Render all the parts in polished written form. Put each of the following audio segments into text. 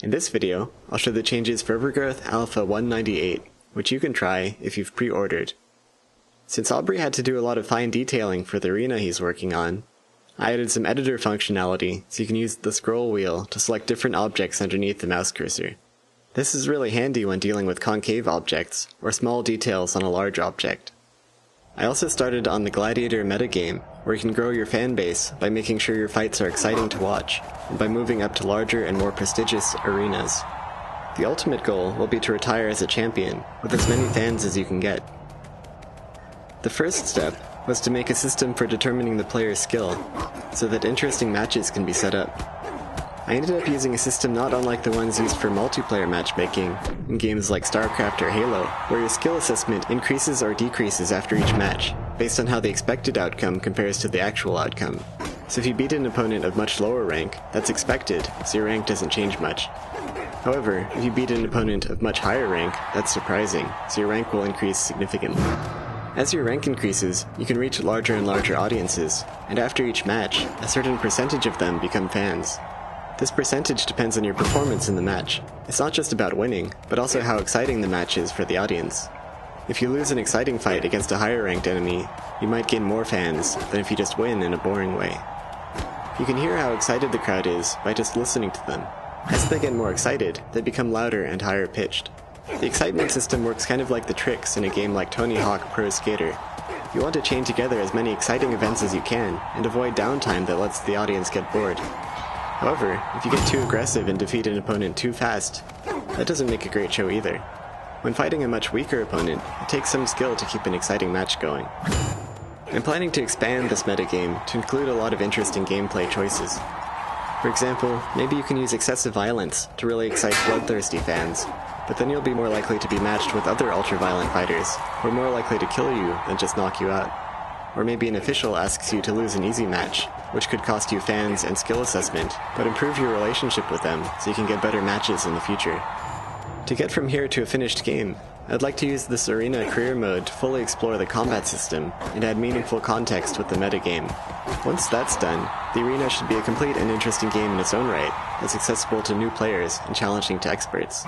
In this video, I'll show the changes for Overgrowth Alpha 198, which you can try if you've pre-ordered. Since Aubrey had to do a lot of fine detailing for the arena he's working on, I added some editor functionality so you can use the scroll wheel to select different objects underneath the mouse cursor. This is really handy when dealing with concave objects, or small details on a large object. I also started on the Gladiator metagame, where you can grow your fan base by making sure your fights are exciting to watch, and by moving up to larger and more prestigious arenas. The ultimate goal will be to retire as a champion, with as many fans as you can get. The first step was to make a system for determining the player's skill, so that interesting matches can be set up. I ended up using a system not unlike the ones used for multiplayer matchmaking in games like StarCraft or Halo, where your skill assessment increases or decreases after each match, based on how the expected outcome compares to the actual outcome. So if you beat an opponent of much lower rank, that's expected, so your rank doesn't change much. However, if you beat an opponent of much higher rank, that's surprising, so your rank will increase significantly. As your rank increases, you can reach larger and larger audiences, and after each match, a certain percentage of them become fans. This percentage depends on your performance in the match. It's not just about winning, but also how exciting the match is for the audience. If you lose an exciting fight against a higher ranked enemy, you might gain more fans than if you just win in a boring way. You can hear how excited the crowd is by just listening to them. As they get more excited, they become louder and higher pitched. The excitement system works kind of like the tricks in a game like Tony Hawk Pro Skater. You want to chain together as many exciting events as you can, and avoid downtime that lets the audience get bored. However, if you get too aggressive and defeat an opponent too fast, that doesn't make a great show either. When fighting a much weaker opponent, it takes some skill to keep an exciting match going. I'm planning to expand this metagame to include a lot of interesting gameplay choices. For example, maybe you can use excessive violence to really excite bloodthirsty fans, but then you'll be more likely to be matched with other ultra-violent fighters, who are more likely to kill you than just knock you out. Or maybe an official asks you to lose an easy match, which could cost you fans and skill assessment, but improve your relationship with them so you can get better matches in the future. To get from here to a finished game, I'd like to use this Arena Career Mode to fully explore the combat system and add meaningful context with the metagame. Once that's done, the arena should be a complete and interesting game in its own right, that's accessible to new players and challenging to experts.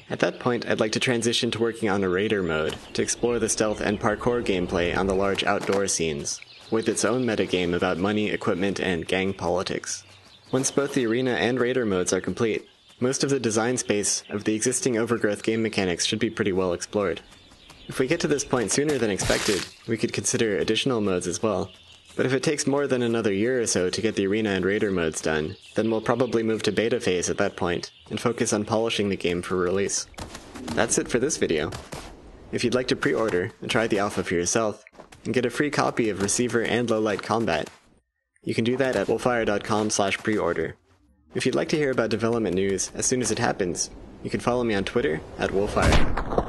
At that point, I'd like to transition to working on a Raider mode to explore the stealth and parkour gameplay on the large outdoor scenes, with its own metagame about money, equipment, and gang politics. Once both the arena and Raider modes are complete, most of the design space of the existing Overgrowth game mechanics should be pretty well explored. If we get to this point sooner than expected, we could consider additional modes as well. But if it takes more than another year or so to get the arena and Raider modes done, then we'll probably move to beta phase at that point, and focus on polishing the game for release. That's it for this video. If you'd like to pre-order and try the alpha for yourself, and get a free copy of Receiver and Low-Light Combat, you can do that at wolfire.com/preorder. If you'd like to hear about development news as soon as it happens, you can follow me on Twitter at Wolfire.